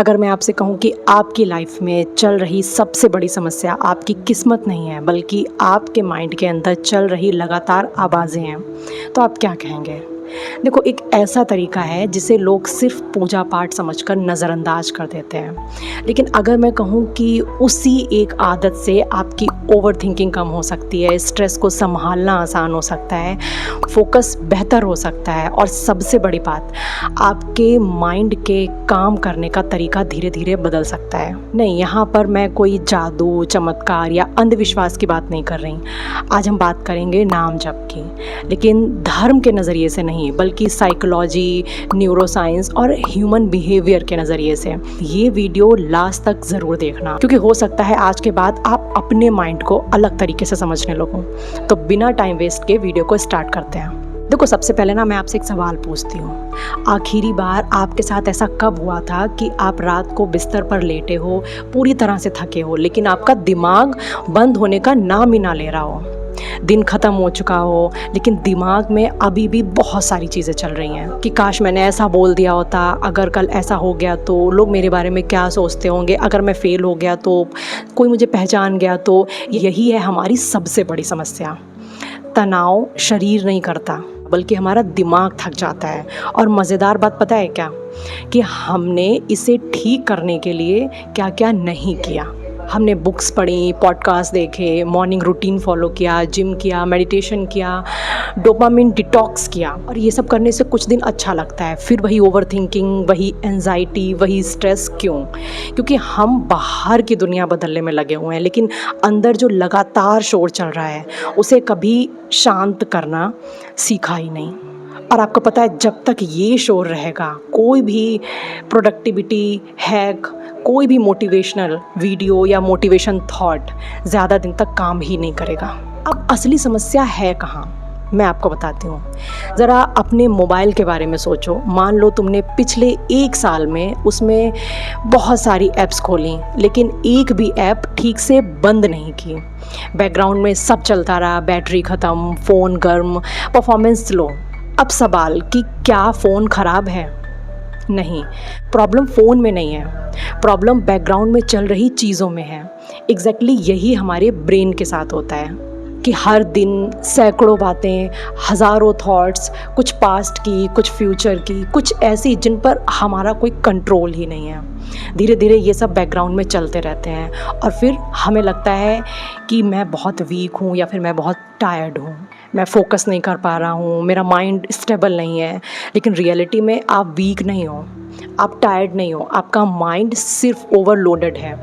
अगर मैं आपसे कहूँ कि आपकी लाइफ में चल रही सबसे बड़ी समस्या आपकी किस्मत नहीं है, बल्कि आपके माइंड के अंदर चल रही लगातार आवाज़ें हैं, तो आप क्या कहेंगे? देखो, एक ऐसा तरीका है जिसे लोग सिर्फ पूजा पाठ समझकर नज़रअंदाज कर देते हैं। लेकिन अगर मैं कहूँ कि उसी एक आदत से आपकी ओवरथिंकिंग कम हो सकती है, स्ट्रेस को संभालना आसान हो सकता है, फोकस बेहतर हो सकता है और सबसे बड़ी बात, आपके माइंड के काम करने का तरीका धीरे धीरे बदल सकता है। नहीं, यहाँ पर मैं कोई जादू, चमत्कार या अंधविश्वास की बात नहीं कर रही। आज हम बात करेंगे नाम जप की, लेकिन धर्म के नज़रिए से नहीं, बल्कि साइकोलॉजी, न्यूरोसाइंस और ह्यूमन बिहेवियर के नज़रिए से। ये वीडियो लास्ट तक ज़रूर देखना, क्योंकि हो सकता है आज के बाद आप अपने माइंड को अलग तरीके से समझने लगो। तो बिना टाइम वेस्ट के वीडियो को स्टार्ट करते हैं। देखो, सबसे पहले ना मैं आपसे एक सवाल पूछती हूँ। आखिरी बार आपके साथ ऐसा कब हुआ था कि आप रात को बिस्तर पर लेटे हो, पूरी तरह से थके हो, लेकिन आपका दिमाग बंद होने का नाम ही ना ले रहा हो? दिन ख़त्म हो चुका हो, लेकिन दिमाग में अभी भी बहुत सारी चीज़ें चल रही हैं कि काश मैंने ऐसा बोल दिया होता, अगर कल ऐसा हो गया तो लोग मेरे बारे में क्या सोचते होंगे, अगर मैं फ़ेल हो गया तो कोई मुझे पहचान गया तो। यही है हमारी सबसे बड़ी समस्या। तनाव शरीर नहीं करता, बल्कि हमारा दिमाग थक जाता है। और मज़ेदार बात पता है क्या? कि हमने इसे ठीक करने के लिए क्या क्या नहीं किया। हमने बुक्स पढ़ी, पॉडकास्ट देखे, मॉर्निंग रूटीन फॉलो किया, जिम किया, मेडिटेशन किया, डोपामिन डिटॉक्स किया। और ये सब करने से कुछ दिन अच्छा लगता है, फिर वही ओवरथिंकिंग, वही एंजाइटी, वही स्ट्रेस। क्यों? क्योंकि हम बाहर की दुनिया बदलने में लगे हुए हैं, लेकिन अंदर जो लगातार शोर चल रहा है उसे कभी शांत करना सीखा ही नहीं। और आपको पता है, जब तक ये शोर रहेगा, कोई भी प्रोडक्टिविटी हैक, कोई भी मोटिवेशनल वीडियो या मोटिवेशन थॉट ज़्यादा दिन तक काम ही नहीं करेगा। अब असली समस्या है कहाँ, मैं आपको बताती हूँ। ज़रा अपने मोबाइल के बारे में सोचो। मान लो तुमने पिछले 1 साल में उसमें बहुत सारी ऐप्स खोली, लेकिन एक भी ऐप ठीक से बंद नहीं की। बैकग्राउंड में सब चलता रहा, बैटरी ख़त्म, फ़ोन गर्म, परफॉर्मेंस स्लो। अब सवाल कि क्या फ़ोन ख़राब है? नहीं, प्रॉब्लम फ़ोन में नहीं है, प्रॉब्लम बैकग्राउंड में चल रही चीज़ों में है। एग्जैक्टली यही हमारे ब्रेन के साथ होता है कि हर दिन सैकड़ों बातें, हज़ारों थॉट्स, कुछ पास्ट की, कुछ फ्यूचर की, कुछ ऐसी जिन पर हमारा कोई कंट्रोल ही नहीं है। धीरे धीरे ये सब बैकग्राउंड में चलते रहते हैं और फिर हमें लगता है कि मैं बहुत वीक हूँ या फिर मैं बहुत टायर्ड हूँ, मैं फोकस नहीं कर पा रहा हूँ, मेरा माइंड स्टेबल नहीं है। लेकिन रियलिटी में आप वीक नहीं हो, आप टायर्ड नहीं हो, आपका माइंड सिर्फ ओवरलोडेड है।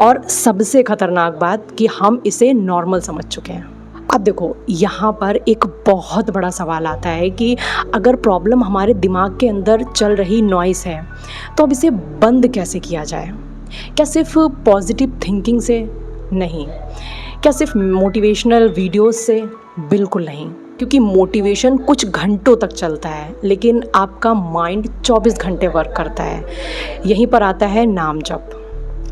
और सबसे ख़तरनाक बात कि हम इसे नॉर्मल समझ चुके हैं। अब देखो, यहाँ पर एक बहुत बड़ा सवाल आता है कि अगर प्रॉब्लम हमारे दिमाग के अंदर चल रही नॉइस है, तो अब इसे बंद कैसे किया जाए? क्या सिर्फ पॉजिटिव थिंकिंग से? नहीं। क्या सिर्फ मोटिवेशनल वीडियोस से? बिल्कुल नहीं, क्योंकि मोटिवेशन कुछ घंटों तक चलता है, लेकिन आपका माइंड 24 घंटे वर्क करता है। यहीं पर आता है नाम जप।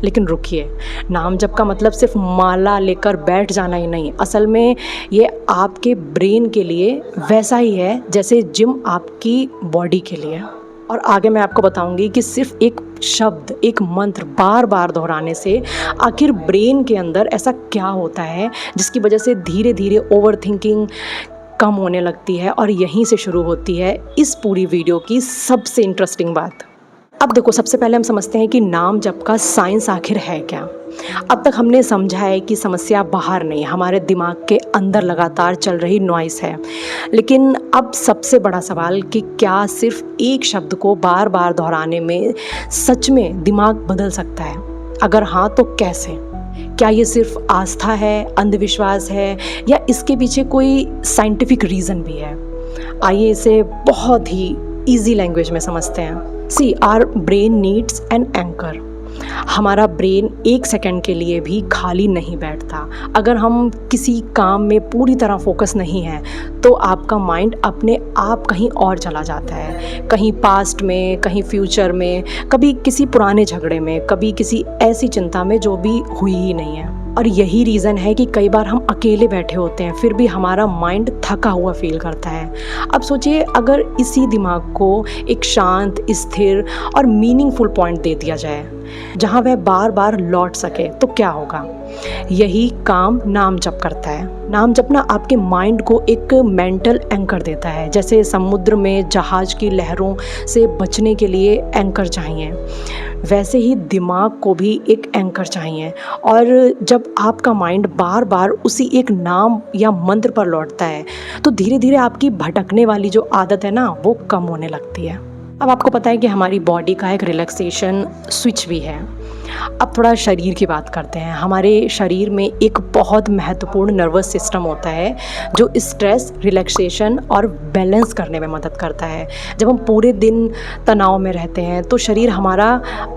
लेकिन रुकिए, नाम जप का मतलब सिर्फ माला लेकर बैठ जाना ही नहीं। असल में ये आपके ब्रेन के लिए वैसा ही है जैसे जिम आपकी बॉडी के लिए। और आगे मैं आपको बताऊंगी कि सिर्फ एक शब्द, एक मंत्र बार बार दोहराने से आखिर ब्रेन के अंदर ऐसा क्या होता है जिसकी वजह से धीरे धीरे ओवरथिंकिंग कम होने लगती है। और यहीं से शुरू होती है इस पूरी वीडियो की सबसे इंटरेस्टिंग बात। अब देखो, सबसे पहले हम समझते हैं कि नाम जप का साइंस आखिर है क्या। अब तक हमने समझा है कि समस्या बाहर नहीं, हमारे दिमाग के अंदर लगातार चल रही नॉइस है। लेकिन अब सबसे बड़ा सवाल कि क्या सिर्फ एक शब्द को बार बार दोहराने में सच में दिमाग बदल सकता है? अगर हाँ, तो कैसे? क्या ये सिर्फ आस्था है, अंधविश्वास है, या इसके पीछे कोई साइंटिफिक रीज़न भी है? आइए इसे बहुत ही ईजी लैंग्वेज में समझते हैं। See, our brain needs an anchor. हमारा ब्रेन 1 सेकंड के लिए भी खाली नहीं बैठता। अगर हम किसी काम में पूरी तरह फोकस नहीं है, तो आपका माइंड अपने आप कहीं और चला जाता है, कहीं पास्ट में, कहीं फ्यूचर में, कभी किसी पुराने झगड़े में, कभी किसी ऐसी चिंता में जो भी हुई ही नहीं है। और यही रीज़न है कि कई बार हम अकेले बैठे होते हैं फिर भी हमारा माइंड थका हुआ फील करता है। अब सोचिए, अगर इसी दिमाग को एक शांत, स्थिर और मीनिंगफुल पॉइंट दे दिया जाए जहाँ वह बार बार लौट सके तो क्या होगा। यही काम नाम जप करता है। नाम जपना आपके माइंड को एक मेंटल एंकर देता है। जैसे समुद्र में जहाज की लहरों से बचने के लिए एंकर चाहिए, वैसे ही दिमाग को भी एक एंकर चाहिए। और जब आपका माइंड बार बार उसी एक नाम या मंत्र पर लौटता है तो धीरे धीरे आपकी भटकने वाली जो आदत है ना, वो कम होने लगती है। अब आपको पता है कि हमारी बॉडी का एक रिलैक्सेशन स्विच भी है। अब थोड़ा शरीर की बात करते हैं। हमारे शरीर में एक बहुत महत्वपूर्ण नर्वस सिस्टम होता है जो स्ट्रेस, रिलैक्सेशन और बैलेंस करने में मदद करता है। जब हम पूरे दिन तनाव में रहते हैं तो शरीर हमारा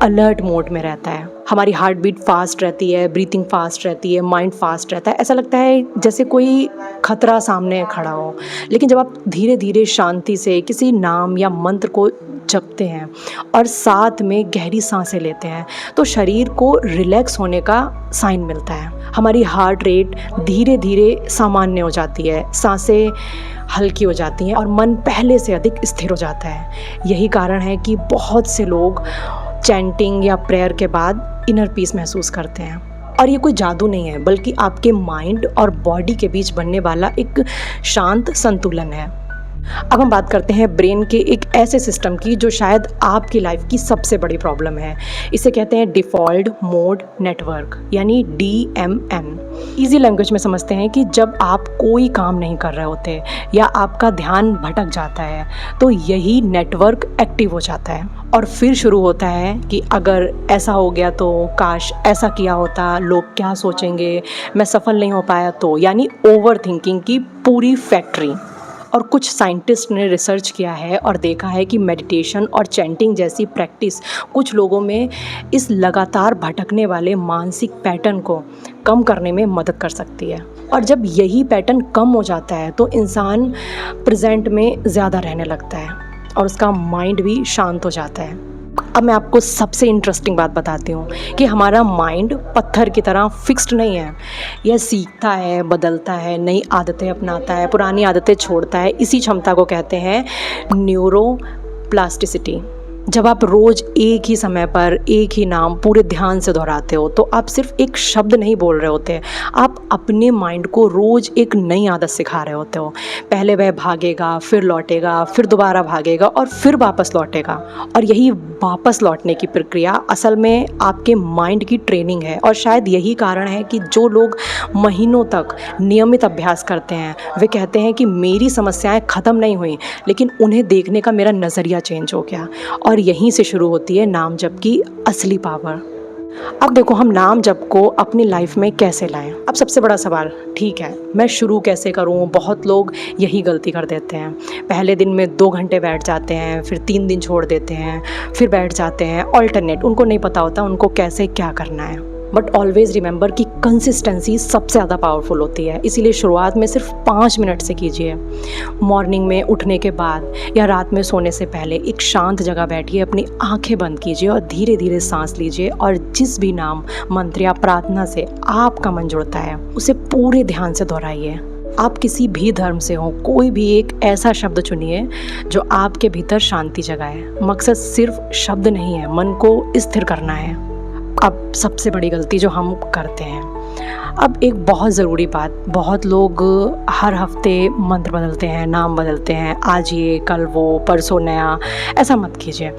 अलर्ट मोड में रहता है। हमारी हार्ट बीट फास्ट रहती है, ब्रीथिंग फास्ट रहती है, माइंड फास्ट रहता है। ऐसा लगता है जैसे कोई खतरा सामने खड़ा हो। लेकिन जब आप धीरे धीरे शांति से किसी नाम या मंत्र को जपते हैं और साथ में गहरी सांसें लेते हैं तो शरीर को रिलैक्स होने का साइन मिलता है। हमारी हार्ट रेट धीरे धीरे सामान्य हो जाती है, सांसें हल्की हो जाती हैं और मन पहले से अधिक स्थिर हो जाता है। यही कारण है कि बहुत से लोग चैंटिंग या प्रेयर के बाद इनर पीस महसूस करते हैं। और ये कोई जादू नहीं है, बल्कि आपके माइंड और बॉडी के बीच बनने वाला एक शांत संतुलन है। अब हम बात करते हैं ब्रेन के एक ऐसे सिस्टम की जो शायद आपकी लाइफ की सबसे बड़ी प्रॉब्लम है। इसे कहते हैं डिफ़ॉल्ट मोड नेटवर्क, यानी DMN। इजी लैंग्वेज में समझते हैं कि जब आप कोई काम नहीं कर रहे होते या आपका ध्यान भटक जाता है तो यही नेटवर्क एक्टिव हो जाता है और फिर शुरू होता है कि अगर ऐसा हो गया तो, काश ऐसा किया होता, लोग क्या सोचेंगे, मैं सफल नहीं हो पाया तो, यानी ओवर थिंकिंग की पूरी फैक्ट्री। और कुछ साइंटिस्ट ने रिसर्च किया है और देखा है कि मेडिटेशन और चैंटिंग जैसी प्रैक्टिस कुछ लोगों में इस लगातार भटकने वाले मानसिक पैटर्न को कम करने में मदद कर सकती है। और जब यही पैटर्न कम हो जाता है तो इंसान प्रेजेंट में ज़्यादा रहने लगता है और उसका माइंड भी शांत हो जाता है। अब मैं आपको सबसे इंटरेस्टिंग बात बताती हूँ कि हमारा माइंड पत्थर की तरह फिक्स्ड नहीं है। यह सीखता है, बदलता है, नई आदतें अपनाता है, पुरानी आदतें छोड़ता है। इसी क्षमता को कहते हैं न्यूरोप्लास्टिसिटी। जब आप रोज़ एक ही समय पर एक ही नाम पूरे ध्यान से दोहराते हो तो आप सिर्फ एक शब्द नहीं बोल रहे होते, आप अपने माइंड को रोज़ एक नई आदत सिखा रहे होते हो। पहले वह भागेगा, फिर लौटेगा, फिर दोबारा भागेगा और फिर वापस लौटेगा। और यही वापस लौटने की प्रक्रिया असल में आपके माइंड की ट्रेनिंग है। और शायद यही कारण है कि जो लोग महीनों तक नियमित अभ्यास करते हैं वे कहते हैं कि मेरी समस्याएं ख़त्म नहीं हुई, लेकिन उन्हें देखने का मेरा नज़रिया चेंज हो गया। और यहीं से शुरू होती है नाम जप की असली पावर। अब देखो, हम नाम जप को अपनी लाइफ में कैसे लाएं। अब सबसे बड़ा सवाल, ठीक है मैं शुरू कैसे करूं। बहुत लोग यही गलती कर देते हैं। पहले दिन में 2 घंटे बैठ जाते हैं, फिर 3 दिन छोड़ देते हैं, फिर बैठ जाते हैं। ऑल्टरनेट, उनको नहीं पता होता उनको कैसे क्या करना है। बट ऑलवेज़ रिमेंबर कि कंसिस्टेंसी सबसे ज़्यादा पावरफुल होती है। इसीलिए शुरुआत में सिर्फ 5 मिनट से कीजिए। मॉर्निंग में उठने के बाद या रात में सोने से पहले एक शांत जगह बैठिए, अपनी आंखें बंद कीजिए और धीरे धीरे सांस लीजिए। और जिस भी नाम, मंत्र या प्रार्थना से आपका मन जुड़ता है उसे पूरे ध्यान से दोहराइए। आप किसी भी धर्म से हो, कोई भी एक ऐसा शब्द चुनिए जो आपके भीतर शांति जगाए। मकसद सिर्फ शब्द नहीं है, मन को स्थिर करना है। अब सबसे बड़ी गलती जो हम करते हैं, अब एक बहुत ज़रूरी बात, बहुत लोग हर हफ्ते मंत्र बदलते हैं, नाम बदलते हैं, आज ये कल वो, परसों नया। ऐसा मत कीजिए।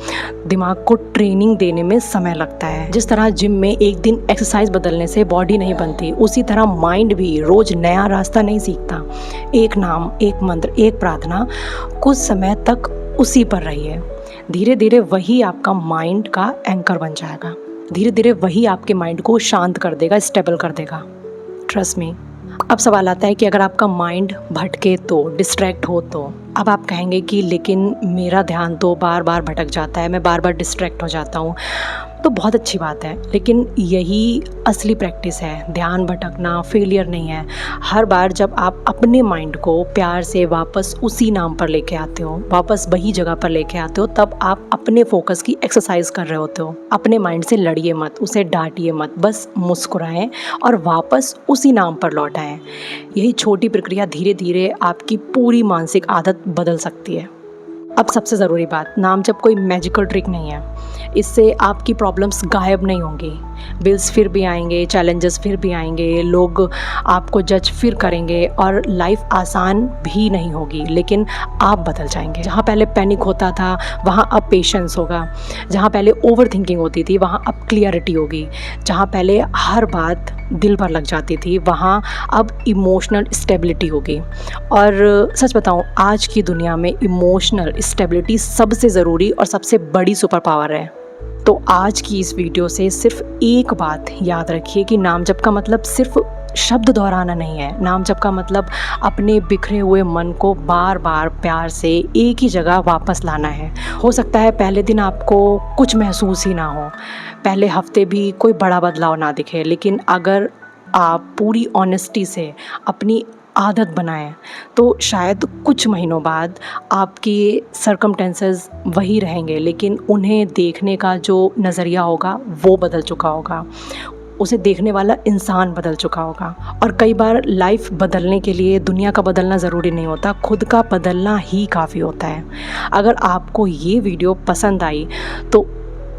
दिमाग को ट्रेनिंग देने में समय लगता है। जिस तरह जिम में एक दिन एक्सरसाइज बदलने से बॉडी नहीं बनती, उसी तरह माइंड भी रोज़ नया रास्ता नहीं सीखता। एक नाम, एक मंत्र, एक प्रार्थना, कुछ समय तक उसी पर रहिए। धीरे धीरे वही आपका माइंड का एंकर बन जाएगा। धीरे धीरे वही आपके माइंड को शांत कर देगा, स्टेबल कर देगा। Trust me. अब सवाल आता है कि अगर आपका माइंड भटके तो, डिस्ट्रैक्ट हो तो। अब आप कहेंगे कि लेकिन मेरा ध्यान तो बार बार भटक जाता है, मैं बार बार डिस्ट्रैक्ट हो जाता हूँ। तो बहुत अच्छी बात है, लेकिन यही असली प्रैक्टिस है। ध्यान भटकना फेलियर नहीं है। हर बार जब आप अपने माइंड को प्यार से वापस उसी नाम पर लेके आते हो, वापस वही जगह पर लेके आते हो, तब आप अपने फोकस की एक्सरसाइज कर रहे होते हो। अपने माइंड से लड़िए मत, उसे डांटिए मत, बस मुस्कुराएं और वापस उसी नाम पर लौट आएं। यही छोटी प्रक्रिया धीरे धीरे आपकी पूरी मानसिक आदत बदल सकती है। अब सबसे ज़रूरी बात, नाम जब कोई मैजिकल ट्रिक नहीं है। इससे आपकी प्रॉब्लम्स गायब नहीं होंगी। बिल्स फिर भी आएंगे, चैलेंजेस फिर भी आएंगे, लोग आपको जज फिर करेंगे और लाइफ आसान भी नहीं होगी, लेकिन आप बदल जाएंगे। जहाँ पहले पैनिक होता था वहाँ अब पेशेंस होगा। जहाँ पहले ओवर थिंकिंग होती थी वहाँ अब क्लियरिटी होगी। जहाँ पहले हर बात दिल पर लग जाती थी वहाँ अब इमोशनल स्टेबिलिटी होगी। और सच बताऊँ, आज की दुनिया में इमोशनल स्टेबिलिटी सबसे ज़रूरी और सबसे बड़ी सुपर पावर है। तो आज की इस वीडियो से सिर्फ एक बात याद रखिए कि नाम जप का मतलब सिर्फ शब्द दोहराना नहीं है। नाम जप का मतलब अपने बिखरे हुए मन को बार बार प्यार से एक ही जगह वापस लाना है। हो सकता है पहले दिन आपको कुछ महसूस ही ना हो, पहले हफ्ते भी कोई बड़ा बदलाव ना दिखे, लेकिन अगर आप पूरी ऑनेस्टी से अपनी आदत बनाएं तो शायद कुछ महीनों बाद आपके सर्कमटेंसेस वही रहेंगे, लेकिन उन्हें देखने का जो नज़रिया होगा वो बदल चुका होगा, उसे देखने वाला इंसान बदल चुका होगा। और कई बार लाइफ बदलने के लिए दुनिया का बदलना ज़रूरी नहीं होता, खुद का बदलना ही काफ़ी होता है। अगर आपको ये वीडियो पसंद आई तो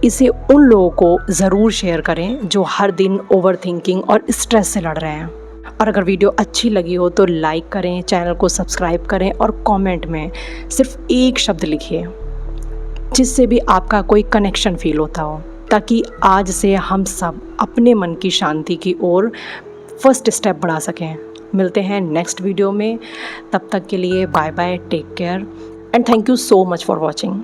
इसे उन लोगों को ज़रूर शेयर करें जो हर दिन ओवर थिंकिंग और स्ट्रेस से लड़ रहे हैं। और अगर वीडियो अच्छी लगी हो तो लाइक करें, चैनल को सब्सक्राइब करें और कमेंट में सिर्फ एक शब्द लिखिए जिससे भी आपका कोई कनेक्शन फील होता हो, ताकि आज से हम सब अपने मन की शांति की ओर फर्स्ट स्टेप बढ़ा सकें। मिलते हैं नेक्स्ट वीडियो में, तब तक के लिए bye bye, take care and thank you so much for watching.